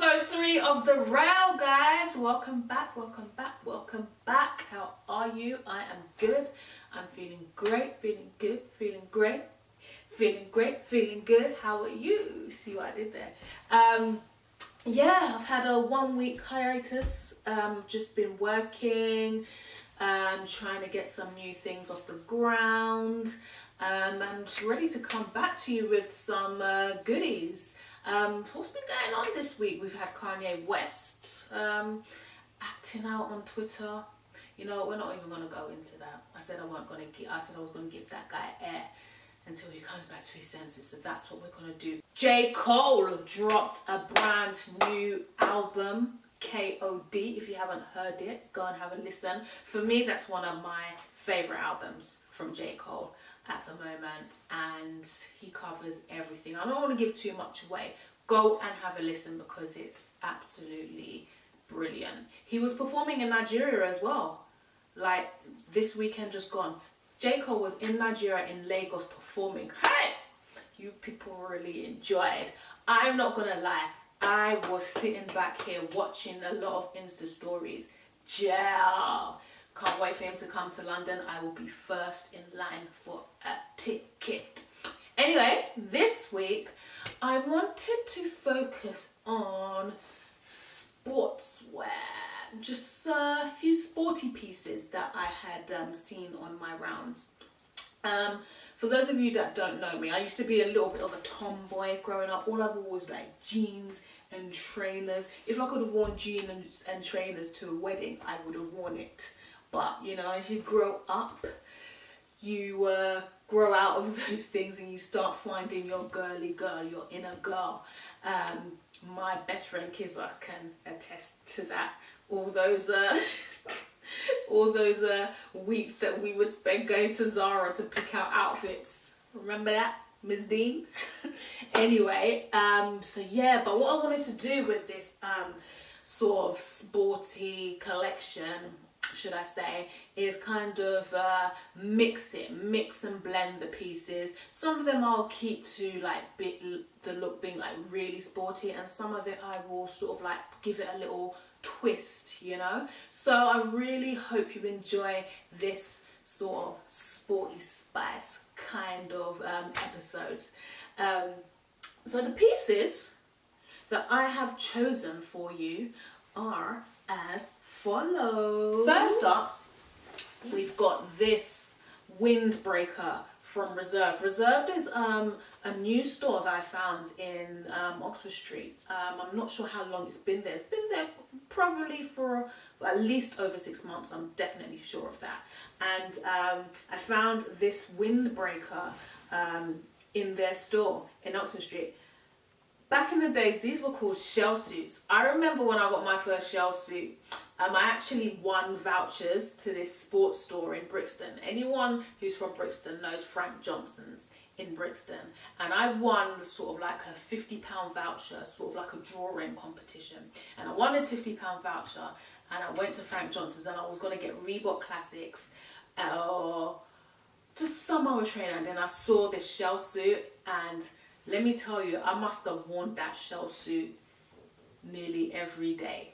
episode 3 of The Rail, guys. Welcome back, welcome back, welcome back. How are you? I am good. I'm feeling great, feeling good, feeling great, feeling great, feeling good. How are you? See what I did there? Yeah, I've had a 1 week hiatus. Just been working, trying to get some new things off the ground, and ready to come back to you with some goodies. What's been going on this week? We've had Kanye West acting out on Twitter. You know, we're not even going to go into that. I said I was going to give that guy air until he comes back to his senses. So that's what we're going to do. J. Cole dropped a brand new album, K.O.D. If you haven't heard it, go and have a listen. For me, that's one of my favorite albums from J. Cole at the moment, and he covers everything. I don't want to give too much away. Go and have a listen because it's absolutely brilliant. He was performing in Nigeria as well, like this weekend just gone. J. Cole was in Nigeria, in Lagos, performing. Hey, you people really enjoyed. I'm not gonna lie, I was sitting back here watching a lot of Insta stories. Gel. Can't wait for him to come to London. I will be first in line for a ticket. Anyway, this week I wanted to focus on sportswear. Just a few sporty pieces that I had seen on my rounds. For those of you that don't know me, I used to be a little bit of a tomboy growing up. All I wore was like jeans and trainers. If I could have worn jeans and trainers to a wedding, I would have worn it. But, you know, as you grow up, you grow out of those things and you start finding your girly girl, your inner girl. My best friend Kizza can attest to that. All those weeks that we would spend going to Zara to pick out outfits. Remember that, Miss Dean? Anyway, so yeah, but what I wanted to do with this sort of sporty collection, should I say, is kind of mix and blend the pieces. Some of them I'll keep to like the look being like really sporty, and some of it I will sort of like give it a little twist, you know. So I really hope you enjoy this sort of sporty spice kind of episodes. So the pieces that I have chosen for you are as follows. First up, we've got this windbreaker from Reserved. Reserved is a new store that I found in Oxford Street. I'm not sure how long it's been there. It's been there probably for at least over 6 months. I'm definitely sure of that. And I found this windbreaker in their store in Oxford Street. Back in the days, these were called shell suits. I remember when I got my first shell suit, I actually won vouchers to this sports store in Brixton. Anyone who's from Brixton knows Frank Johnson's in Brixton. And I won sort of like a £50 voucher, sort of like a drawing competition. And I won this £50 voucher, and I went to Frank Johnson's, and I was going to get Reebok Classics, just some other trainer. And then I saw this shell suit, and let me tell you, I must have worn that shell suit nearly every day.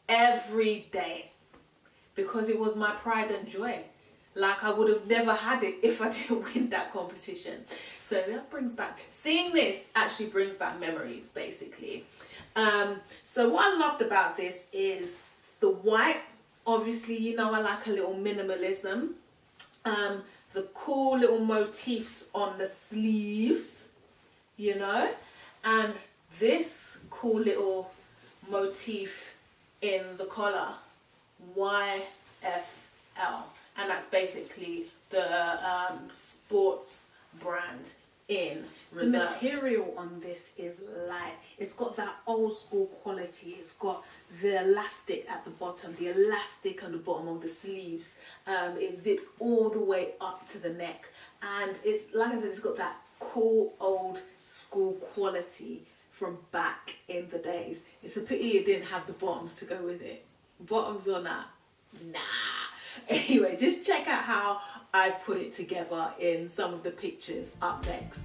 Every day. Because it was my pride and joy. Like, I would have never had it if I didn't win that competition. So that brings back, seeing this actually brings back memories, basically. So what I loved about this is the white. Obviously, you know, I like a little minimalism. The cool little motifs on the sleeves, you know, and this cool little motif in the collar, YFL, and that's basically the sports brand in Reserved. The material on this is light. It's got that old school quality. It's got the elastic at the bottom, the elastic on the bottom of the sleeves. It zips all the way up to the neck, and it's, like I said, it's got that cool old school quality from back in the days. It's a pity it didn't have the bottoms to go with it. Bottoms or not? Nah. Anyway, just check out how I've put it together in some of the pictures up next.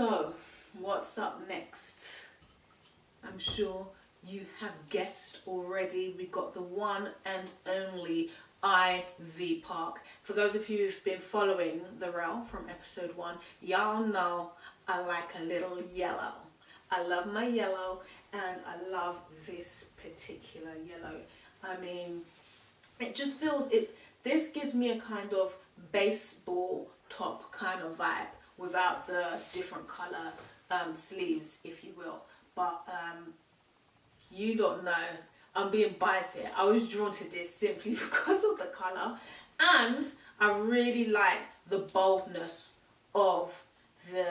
So, what's up next? I'm sure you have guessed already. We got the one and only Ivy Park. For those of you who've been following the reel from episode 1, y'all know I like a little yellow. I love my yellow, and I love this particular yellow. I mean, it just feels, this gives me a kind of baseball top kind of vibe without the different color sleeves, if you will. But you don't know, I'm being biased here. I was drawn to this simply because of the color, and I really like the boldness of the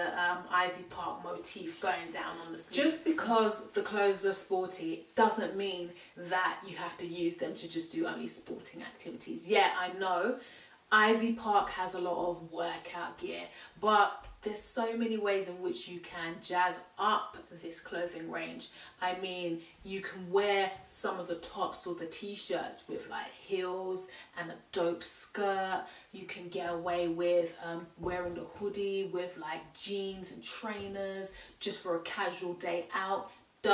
Ivy Park motif going down on the sleeve. Just because the clothes are sporty doesn't mean that you have to use them to just do only sporting activities. Yeah, I know Ivy Park has a lot of workout gear, but there's so many ways in which you can jazz up this clothing range. I mean, you can wear some of the tops or the t-shirts with like heels and a dope skirt. You can get away with wearing the hoodie with like jeans and trainers just for a casual day out. You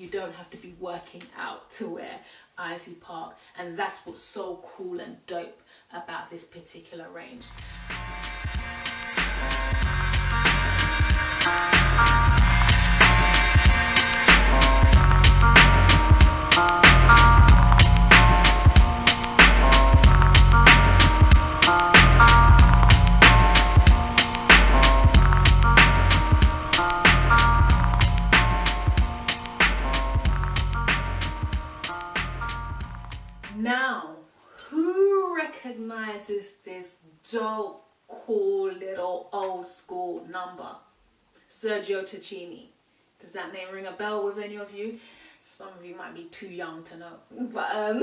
don't have to be working out to wear Ivy Park, and that's what's so cool and dope about this particular range. Now, who recognizes this dope, cool little old school number? Sergio Tacchini. Does that name ring a bell with any of you? Some of you might be too young to know. But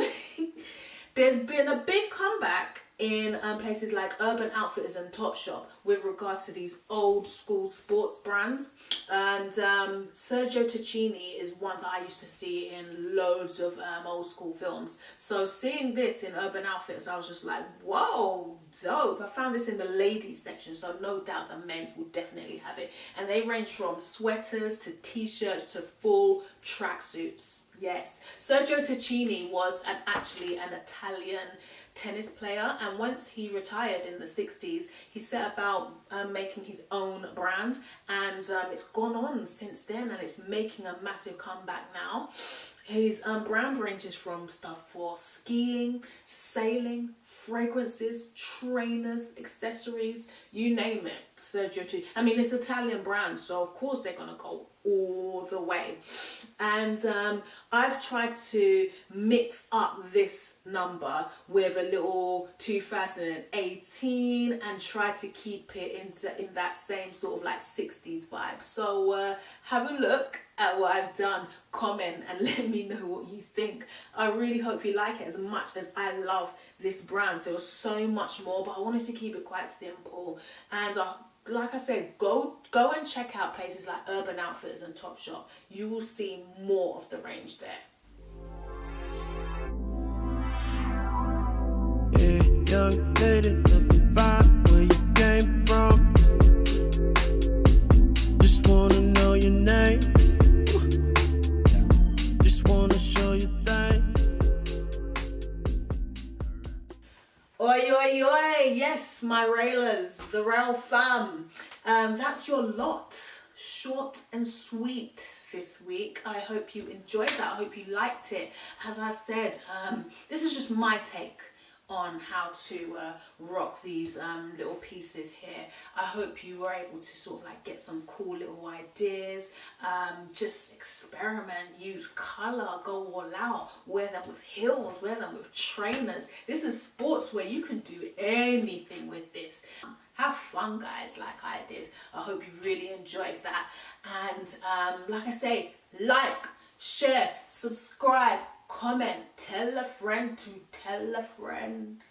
there's been a big comeback in places like Urban Outfitters and Topshop with regards to these old school sports brands, and Sergio Tacchini is one that I used to see in loads of old school films. So seeing this in Urban Outfitters, I was just like, whoa, dope. I found this in the ladies section, so no doubt the men's will definitely have it. And they range from sweaters to t-shirts to full tracksuits. Yes, Sergio Tacchini was actually an Italian tennis player, and once he retired in the 60s, he set about making his own brand, and it's gone on since then, and it's making a massive comeback now. His brand ranges from stuff for skiing, sailing, fragrances, trainers, accessories, you name it. Sergio Tacchini. I mean, it's an Italian brand, so of course they're gonna go all the way. And I've tried to mix up this number with a little 2018 and try to keep it in that same sort of like 60s vibe. So have a look at what I've done, comment and let me know what you think. I really hope you like it as much as I love this brand. There was so much more, but I wanted to keep it quite simple. And like I said, go and check out places like Urban Outfitters and Topshop. You will see more of the range there. Hey, young lady, looking back where you came from. Just wanna know your name. Just wanna show you things. Oi, oi, oi, yes, my railers, the rail fam. That's your lot, short and sweet this week. I hope you enjoyed that. I hope you liked it. As I said, this is just my take on how to rock these little pieces here. I hope you were able to sort of like get some cool little ideas, just experiment, use color, go all out, wear them with heels, wear them with trainers. This is sportswear, you can do anything with this. Have fun, guys, like I did. I hope you really enjoyed that. And like I say, like, share, subscribe, comment, tell a friend to tell a friend.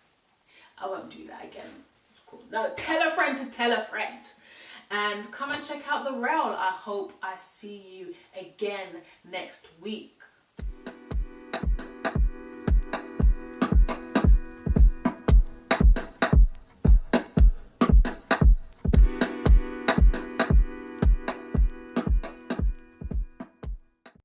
I won't do that again. It's cool. No, tell a friend to tell a friend. And come and check out the rail. I hope I see you again next week.